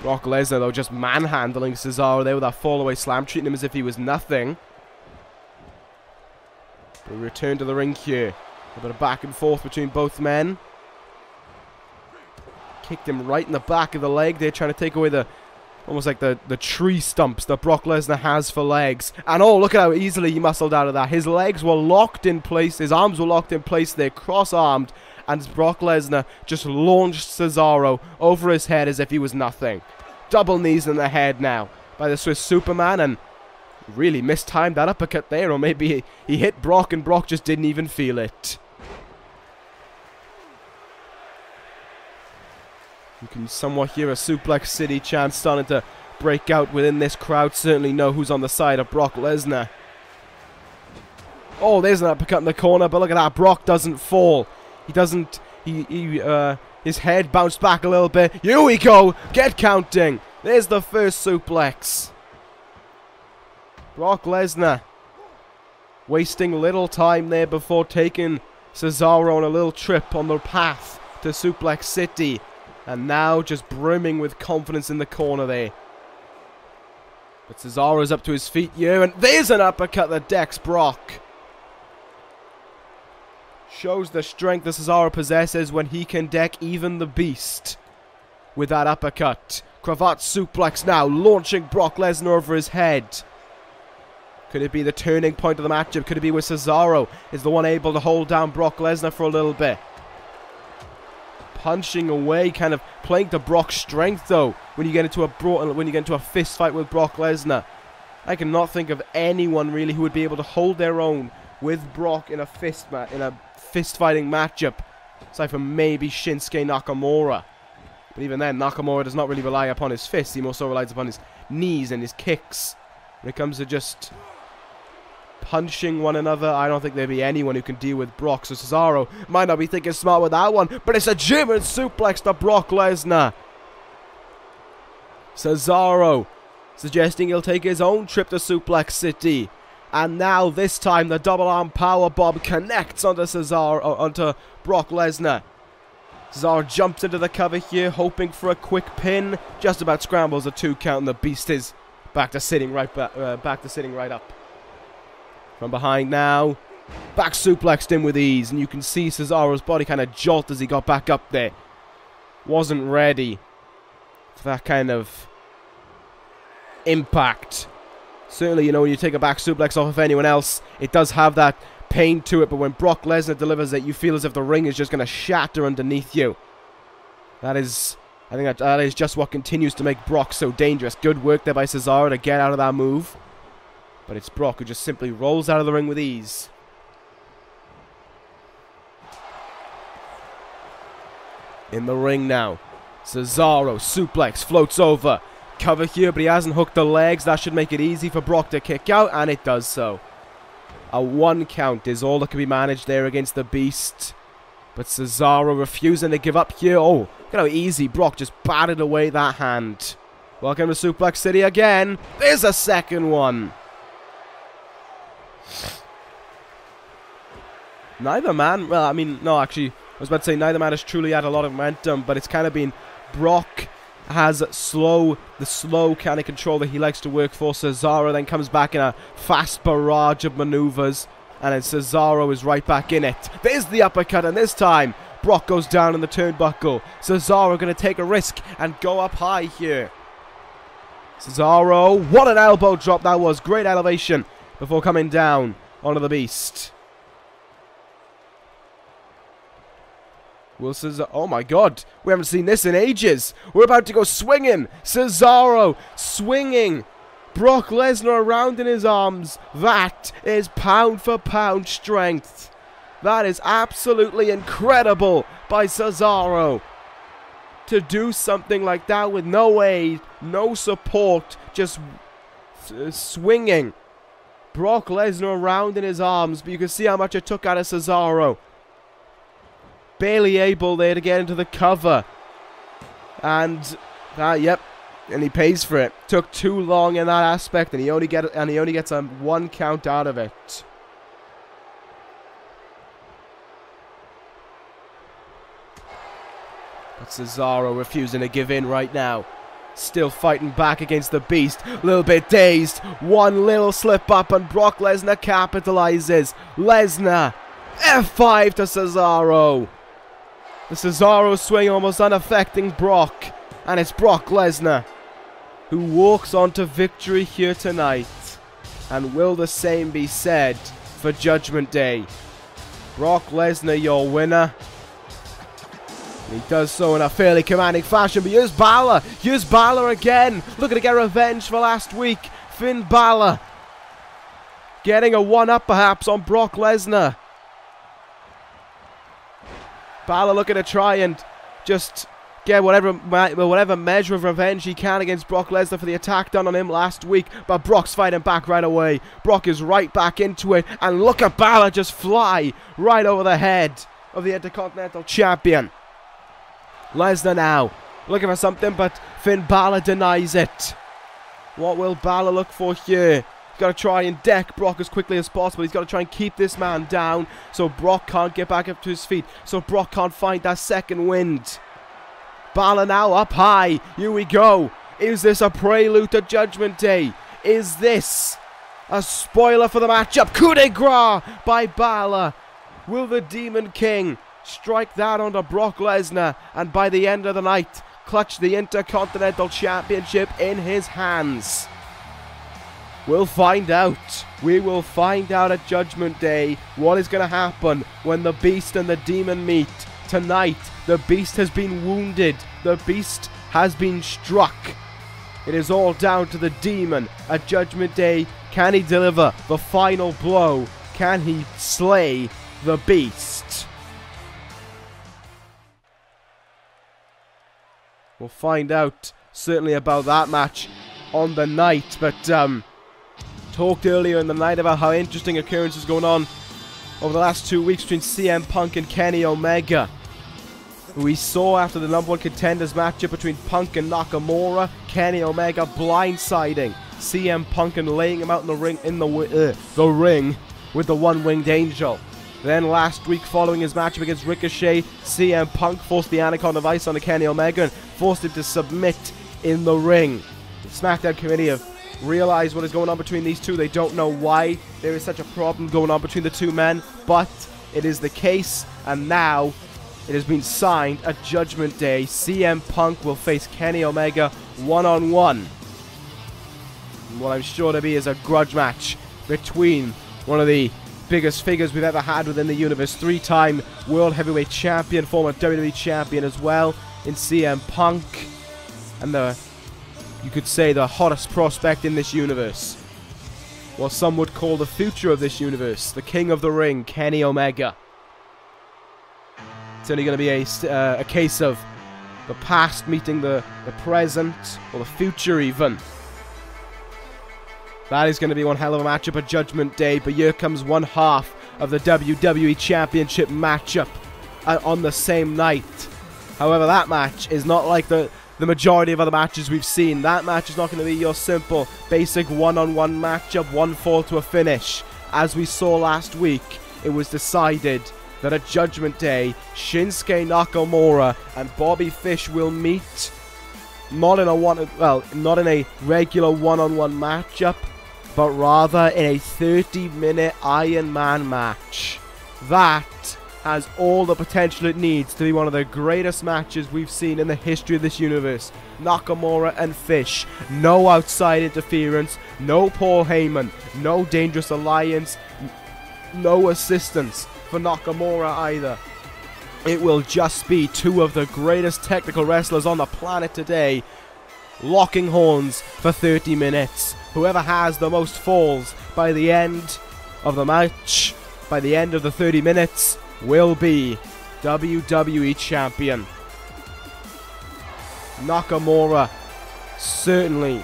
Brock Lesnar, though, just manhandling Cesaro there with that fall-away slam, treating him as if he was nothing. We return to the ring here. A bit of back and forth between both men. Kicked him right in the back of the leg there, trying to take away the, almost like the tree stumps that Brock Lesnar has for legs. And oh, look at how easily he muscled out of that. His legs were locked in place, his arms were locked in place there, cross-armed. And Brock Lesnar just launched Cesaro over his head as if he was nothing. Double knees in the head now by the Swiss Superman, and really mistimed that uppercut there, or maybe he hit Brock and Brock just didn't even feel it. You can somewhat hear a Suplex City chant starting to break out within this crowd. Certainly know who's on the side of Brock Lesnar. Oh, there's an uppercut in the corner, but look at that, Brock doesn't fall. He doesn't, his head bounced back a little bit. Here we go, get counting. There's the first suplex. Brock Lesnar wasting little time there before taking Cesaro on a little trip on the path to Suplex City. And now just brimming with confidence in the corner there. But Cesaro's up to his feet here, and there's an uppercut that decks Brock. Shows the strength that Cesaro possesses when he can deck even the Beast with that uppercut. Cravat suplex now, launching Brock Lesnar over his head. Could it be the turning point of the matchup? Could it be where Cesaro is the one able to hold down Brock Lesnar for a little bit? Punching away, kind of playing to Brock's strength though. When you get into a fist fight with Brock Lesnar, I cannot think of anyone really who would be able to hold their own with Brock in a fist fighting matchup, aside from maybe Shinsuke Nakamura. But even then, Nakamura does not really rely upon his fists. He more so relies upon his knees and his kicks. When it comes to just punching one another, I don't think there'd be anyone who can deal with Brock. So Cesaro might not be thinking smart with that one, but it's a German suplex to Brock Lesnar. Cesaro suggesting he'll take his own trip to Suplex City. And now, this time, the double arm powerbomb connects onto onto Brock Lesnar. Cesaro jumps into the cover here, hoping for a quick pin. Just about scrambles a 2 count, and the Beast is back to sitting right up. From behind now, back suplexed in with ease, and you can see Cesaro's body kind of jolt as he got back up there. Wasn't ready for that kind of impact. Certainly, you know, when you take a back suplex off of anyone else, it does have that pain to it, but when Brock Lesnar delivers it, you feel as if the ring is just going to shatter underneath you. I think that is just what continues to make Brock so dangerous. Good work there by Cesaro to get out of that move. But it's Brock who just simply rolls out of the ring with ease. In the ring now. Cesaro, suplex, floats over. Cover here, but he hasn't hooked the legs. That should make it easy for Brock to kick out, and it does so. A 1 count is all that can be managed there against the Beast. But Cesaro refusing to give up here. Oh, look at how easy Brock just batted away that hand. Welcome to Suplex City again. There's a second one. Neither man, well, I mean, no, actually, I was about to say neither man has truly had a lot of momentum, but it's kind of been Brock has the slow kind of control that he likes to work for. Cesaro then comes back in a fast barrage of maneuvers, and then Cesaro is right back in it. There's the uppercut, and this time Brock goes down in the turnbuckle. Cesaro going to take a risk and go up high here. Cesaro, what an elbow drop that was. Great elevation before coming down onto the Beast. Will Cesaro, oh my god, we haven't seen this in ages. We're about to go swinging. Cesaro swinging Brock Lesnar around in his arms. That is pound for pound strength. That is absolutely incredible by Cesaro. To do something like that with no aid, no support, just swinging Brock Lesnar around in his arms. But you can see how much it took out of Cesaro. Bayley able there to get into the cover. And, yep, and he pays for it. Took too long in that aspect, and he only gets a 1 count out of it. But Cesaro refusing to give in right now. Still fighting back against the Beast. A little bit dazed. One little slip up and Brock Lesnar capitalizes. Lesnar. F5 to Cesaro. The Cesaro swing almost unaffecting Brock. And it's Brock Lesnar who walks on to victory here tonight. And will the same be said for Judgment Day? Brock Lesnar, your winner. He does so in a fairly commanding fashion, but here's Bálor. Here's Bálor again. Looking to get revenge for last week. Finn Bálor getting a 1-up perhaps on Brock Lesnar. Bálor looking to try and just get whatever measure of revenge he can against Brock Lesnar for the attack done on him last week. But Brock's fighting back right away. Brock is right back into it. And look at Bálor just fly right over the head of the Intercontinental Champion. Lesnar now looking for something, but Finn Bálor denies it. What will Bálor look for here? He's got to try and deck Brock as quickly as possible. He's got to try and keep this man down so Brock can't get back up to his feet, so Brock can't find that second wind. Bálor now up high. Here we go. Is this a prelude to Judgment Day? Is this a spoiler for the matchup? Coup de grace by Bálor. Will the Demon King strike that onto Brock Lesnar, and by the end of the night, clutch the Intercontinental Championship in his hands? We'll find out. We will find out at Judgment Day what is going to happen when the Beast and the Demon meet. Tonight, the Beast has been wounded. The Beast has been struck. It is all down to the Demon at Judgment Day. Can he deliver the final blow? Can he slay the Beast? We'll find out, certainly, about that match on the night. But talked earlier in the night about how interesting occurrences going on over the last 2 weeks between CM Punk and Kenny Omega. We saw after the number 1 contenders matchup between Punk and Nakamura, Kenny Omega blindsiding CM Punk and laying him out in the ring with the one-winged angel. Then last week, following his matchup against Ricochet, CM Punk forced the Anaconda Vice onto Kenny Omega and forced him to submit in the ring. The Smackdown committee have realized what is going on between these two. They don't know why there is such a problem going on between the two men, but it is the case, and now it has been signed at Judgment Day. CM Punk will face Kenny Omega one-on-one. What I'm sure to be is a grudge match between one of the biggest figures we've ever had within the universe. 3-time World Heavyweight Champion, former WWE Champion as well, in CM Punk. And you could say the hottest prospect in this universe. Well, some would call the future of this universe, the King of the Ring, Kenny Omega. It's only going to be a case of the past meeting the present, or the future even. That is going to be one hell of a matchup at Judgment Day, but here comes one half of the WWE Championship matchup on the same night. However, that match is not like the majority of other matches we've seen. That match is not going to be your simple, basic one-on-one matchup, one fall to a finish. As we saw last week, it was decided that at Judgment Day, Shinsuke Nakamura and Bobby Fish will meet, not in a regular one-on-one matchup, but rather in a 30-minute Iron Man match. That has all the potential it needs to be one of the greatest matches we've seen in the history of this universe. Nakamura and Fish. No outside interference. No Paul Heyman. No Dangerous Alliance. No assistance for Nakamura either. It will just be two of the greatest technical wrestlers on the planet today, locking horns for 30 minutes. Whoever has the most falls by the end of the match, by the end of the 30 minutes, will be WWE Champion. Nakamura certainly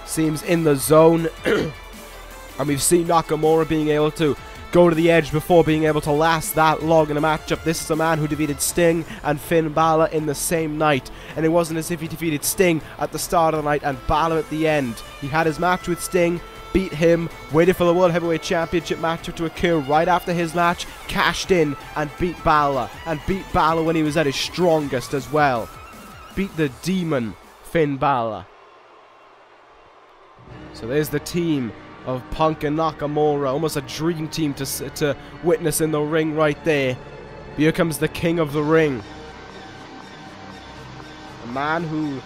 seems in the zone. And we've seen Nakamura being able to go to the edge before being able to last that long in a matchup. This is a man who defeated Sting and Finn Bálor in the same night. And it wasn't as if he defeated Sting at the start of the night and Bálor at the end. He had his match with Sting, beat him, waited for the World Heavyweight Championship matchup to occur right after his match, cashed in and beat Bálor. And beat Bálor when he was at his strongest as well. Beat the demon Finn Bálor. So there's the team of Punk and Nakamura, almost a dream team to witness in the ring right there. Here comes the king of the ring. A man who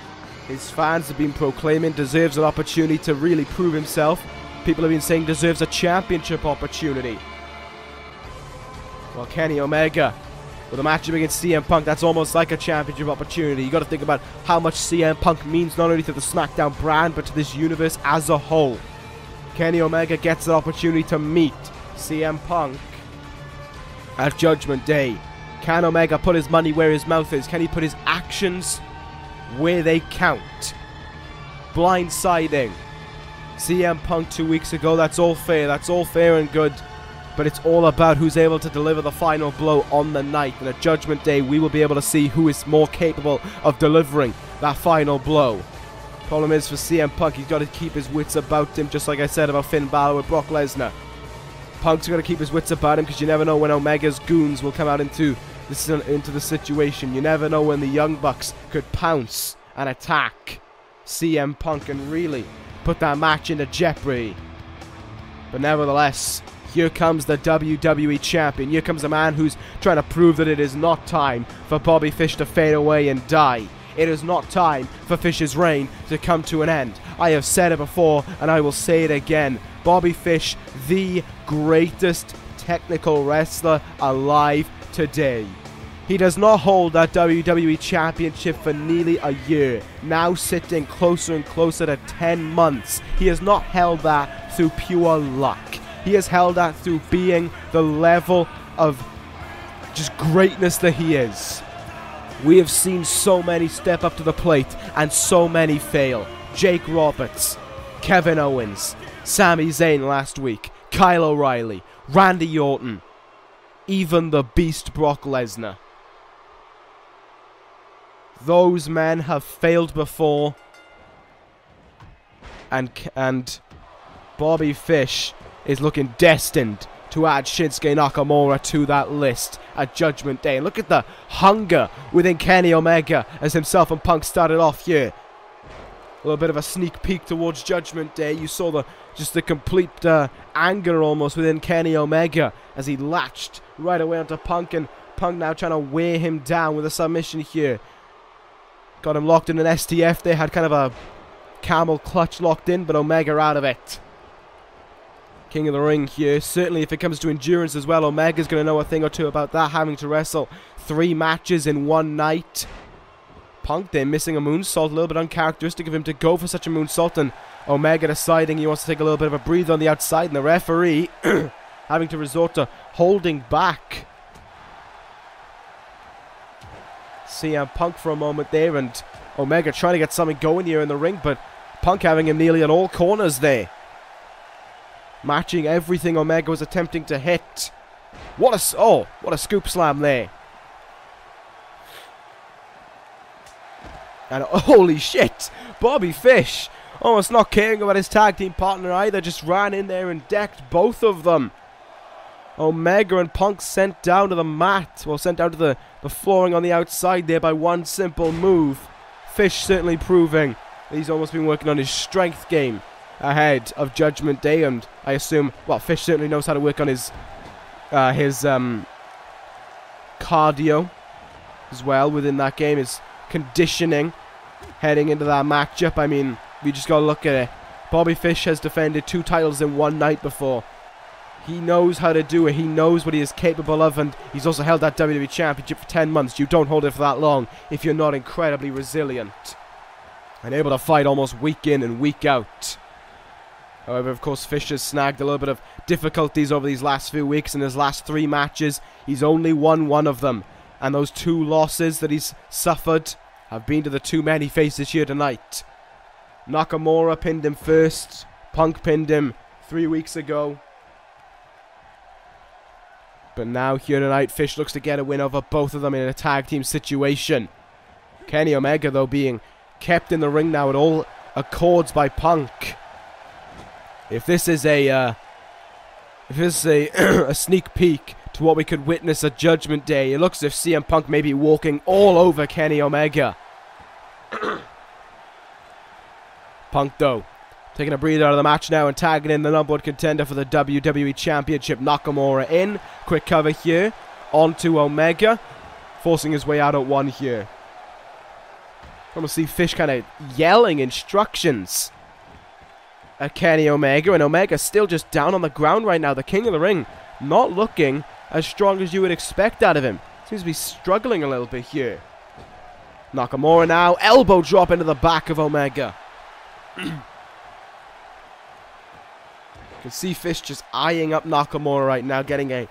his fans have been proclaiming deserves an opportunity to really prove himself. People have been saying deserves a championship opportunity. Well, Kenny Omega, with a matchup against CM Punk, that's almost like a championship opportunity. You got to think about how much CM Punk means not only to the Smackdown brand, but to this universe as a whole. Kenny Omega gets an opportunity to meet CM Punk at Judgment Day. Can Omega put his money where his mouth is? Can he put his actions where they count? Blindsiding CM Punk 2 weeks ago, that's all fair. That's all fair and good. But it's all about who's able to deliver the final blow on the night. And at Judgment Day, we will be able to see who is more capable of delivering that final blow. Problem is for CM Punk, he's got to keep his wits about him, just like I said about Finn Bálor with Brock Lesnar. Punk's got to keep his wits about him because you never know when Omega's goons will come out into the situation. You never know when the Young Bucks could pounce and attack CM Punk and really put that match into jeopardy. But nevertheless, here comes the WWE Champion. Here comes a man who's trying to prove that it is not time for Bobby Fish to fade away and die. It is not time for Fish's reign to come to an end. I have said it before, and I will say it again. Bobby Fish, the greatest technical wrestler alive today. He does not hold that WWE Championship for nearly a year, now sitting closer and closer to 10 months. He has not held that through pure luck. He has held that through being the level of just greatness that he is. We have seen so many step up to the plate and so many fail. Jake Roberts, Kevin Owens, Sami Zayn last week, Kyle O'Reilly, Randy Orton, even the beast Brock Lesnar. Those men have failed before, and Bobby Fish is looking destined to add Shinsuke Nakamura to that list at Judgment Day. And look at the hunger within Kenny Omega as himself and Punk started off here. A little bit of a sneak peek towards Judgment Day. You saw the complete anger almost within Kenny Omega as he latched right away onto Punk, and Punk now trying to wear him down with a submission here. Got him locked in an STF. They had kind of a camel clutch locked in, but Omega out of it. King of the Ring here. Certainly if it comes to endurance as well, Omega's going to know a thing or two about that, having to wrestle 3 matches in one night. Punk there missing a moonsault, a little bit uncharacteristic of him to go for such a moonsault, and Omega deciding he wants to take a little bit of a breather on the outside, and the referee having to resort to holding back CM Punk for a moment there, and Omega trying to get something going here in the ring, but Punk having him nearly at all corners there. Matching everything Omega was attempting to hit. What a scoop slam there. And holy shit, Bobby Fish, almost not caring about his tag team partner either, just ran in there and decked both of them. Omega and Punk sent down to the mat, well, sent down to the flooring on the outside there by one simple move. Fish certainly proving that he's almost been working on his strength game ahead of Judgment Day, and I assume, well, Fish certainly knows how to work on his cardio as well within that game, his conditioning heading into that matchup. I mean, we just got to look at it. Bobby Fish has defended 2 titles in one night before. He knows how to do it. He knows what he is capable of, and he's also held that WWE Championship for 10 months. You don't hold it for that long if you're not incredibly resilient and able to fight almost week in and week out. However, of course, Fish has snagged a little bit of difficulties over these last few weeks. In his last 3 matches, he's only won 1 of them. And those 2 losses that he's suffered have been to the 2 men he faces here tonight. Nakamura pinned him first. Punk pinned him 3 weeks ago. But now here tonight, Fish looks to get a win over both of them in a tag team situation. Kenny Omega, though, being kept in the ring now at all accords by Punk. If this is a a sneak peek to what we could witness at Judgment Day, it looks as if CM Punk may be walking all over Kenny Omega. Punk, though, taking a breather out of the match now and tagging in the number 1 contender for the WWE Championship, Nakamura in. Quick cover here onto Omega, forcing his way out at 1 here. I'm going to see Fish kind of yelling instructions at Kenny Omega, and Omega still just down on the ground right now. The King of the Ring not looking as strong as you would expect out of him. Seems to be struggling a little bit here. Nakamura now, elbow drop into the back of Omega. You can see Fish just eyeing up Nakamura right now, getting a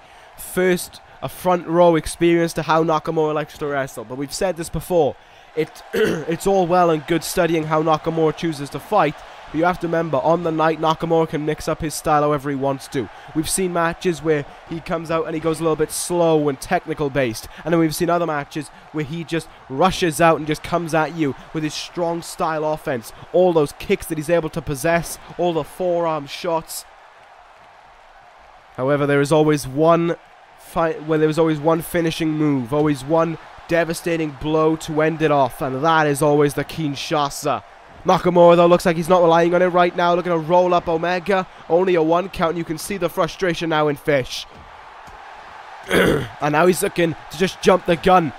front row experience to how Nakamura likes to wrestle. But we've said this before, it's all well and good studying how Nakamura chooses to fight, but you have to remember, on the night, Nakamura can mix up his style however he wants to. We've seen matches where he comes out and he goes a little bit slow and technical based, and then we've seen other matches where he just rushes out and just comes at you with his strong style offense. All those kicks that he's able to possess, all the forearm shots. However, there is always one fight where there's always one finishing move, always one devastating blow to end it off, and that is always the Kinshasa. Nakamura, though, looks like he's not relying on it right now, looking to roll up Omega. Only a 1 count, and you can see the frustration now in Fish. And now he's looking to just jump the gun.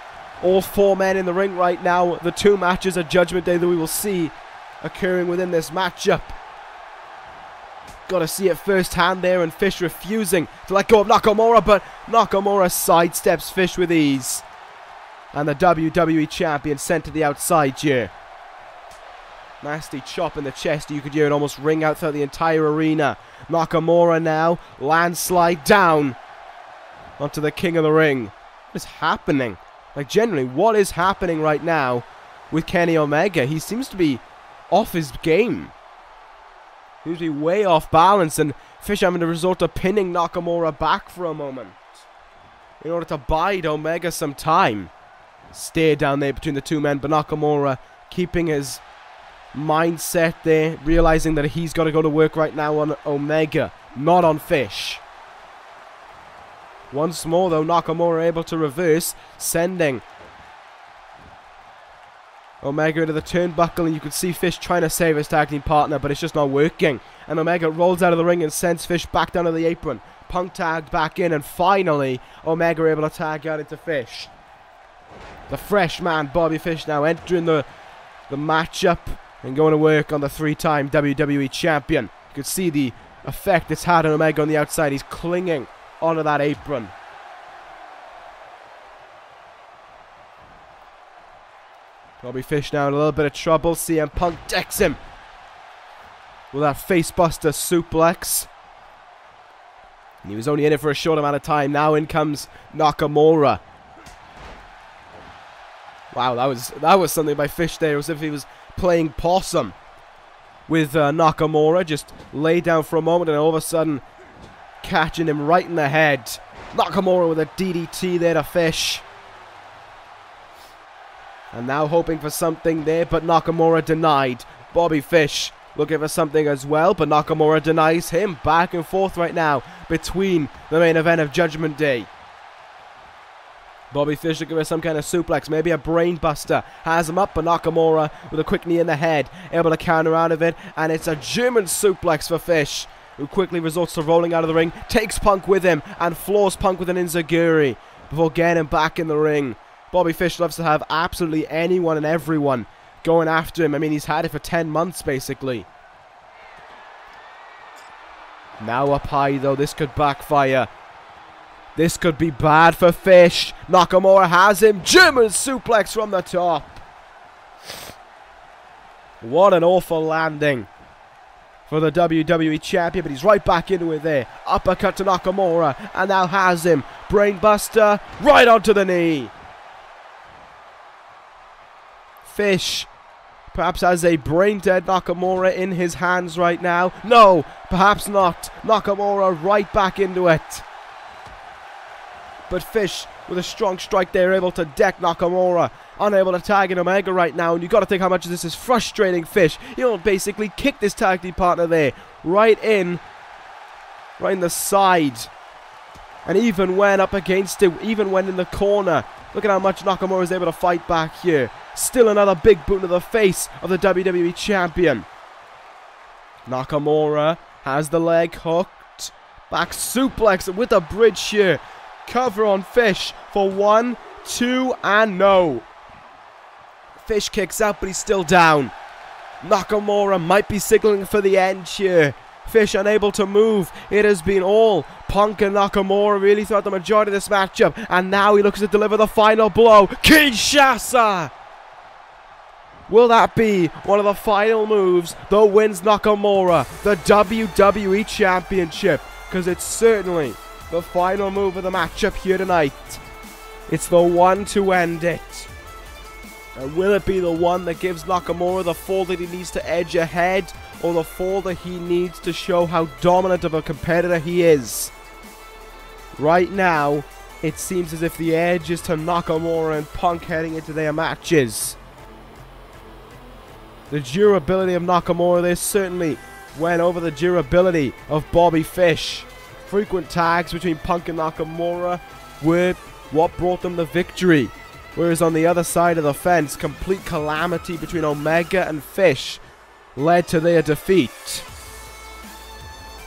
All 4 men in the ring right now. The 2 matches at Judgment Day that we will see occurring within this matchup. Got to see it firsthand there, and Fish refusing to let go of Nakamura, but Nakamura sidesteps Fish with ease. And the WWE Champion sent to the outside here. Nasty chop in the chest. You could hear it almost ring out throughout the entire arena. Nakamura now, landslide down onto the King of the Ring. What is happening? Like, generally, what is happening right now with Kenny Omega? He seems to be off his game. He seems to be way off balance, and Fish having to resort to pinning Nakamura back for a moment in order to bide Omega some time. Stare down there between the 2 men, but Nakamura keeping his mindset there, realizing that he's got to go to work right now on Omega, not on Fish. Once more, though, Nakamura able to reverse, sending Omega into the turnbuckle, and you can see Fish trying to save his tag team partner, but it's just not working. And Omega rolls out of the ring and sends Fish back down to the apron. Punk tagged back in, and finally, Omega able to tag out into Fish. The fresh man, Bobby Fish, now entering the matchup and going to work on the 3-time WWE Champion. You can see the effect it's had on Omega on the outside. He's clinging onto that apron. Bobby Fish now in a little bit of trouble. CM Punk decks him with that facebuster suplex. And he was only in it for a short amount of time. Now in comes Nakamura. Wow, that was something by Fish there. It was as if he was playing possum with Nakamura. Just lay down for a moment and all of a sudden catching him right in the head. Nakamura with a DDT there to Fish. And now hoping for something there, but Nakamura denied. Bobby Fish looking for something as well, but Nakamura denies him. Back and forth right now between the main event of Judgment Day. Bobby Fish looking for some kind of suplex, maybe a brain buster. Has him up, but Nakamura with a quick knee in the head, able to counter out of it, and it's a German suplex for Fish, who quickly resorts to rolling out of the ring, takes Punk with him, and floors Punk with an enziguri. before getting back in the ring. Bobby Fish loves to have absolutely anyone and everyone going after him. I mean, he's had it for 10 months, basically. Now up high, though. This could backfire. This could be bad for Fish. Nakamura has him. German suplex from the top. What an awful landing for the WWE Champion, but he's right back into it there. Uppercut to Nakamura, and now has him. Brainbuster, right onto the knee. Fish perhaps has a brain-dead Nakamura in his hands right now. No, perhaps not. Nakamura right back into it. But Fish, with a strong strike there, able to deck Nakamura. Unable to tag in Omega right now. And you've got to think how much of this is frustrating Fish. He'll basically kick this tag team partner there. Right in the side. And even when up against it, even when in the corner, look at how much Nakamura is able to fight back here. Still another big boot to the face of the WWE Champion. Nakamura has the leg hooked. Back suplex with a bridge here. Cover on Fish for 1, 2, and no. Fish kicks out, but he's still down. Nakamura might be signaling for the end here. Fish unable to move. It has been all Punk and Nakamura really throughout the majority of this matchup. And now he looks to deliver the final blow. Kinshasa! Will that be one of the final moves that wins Nakamura the WWE Championship? Because it's certainly the final move of the matchup here tonight. It's the one to end it. And will it be the one that gives Nakamura the fall that he needs to edge ahead, or the fall that he needs to show how dominant of a competitor he is? Right now, it seems as if the edge is to Nakamura and Punk heading into their matches. The durability of Nakamura there certainly went over the durability of Bobby Fish. Frequent tags between Punk and Nakamura were what brought them the victory. Whereas on the other side of the fence, complete calamity between Omega and Fish led to their defeat.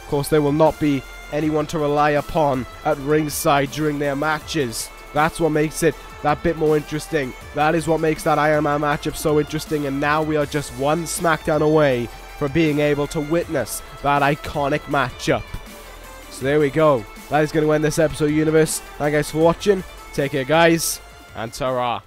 Of course, there will not be anyone to rely upon at ringside during their matches. That's what makes it that bit more interesting. That is what makes that Iron Man matchup so interesting. And now we are just one Smackdown away from being able to witness that iconic matchup. So there we go. That is going to end this episode, Universe. Thank you guys for watching. Take care, guys. And ta-ra.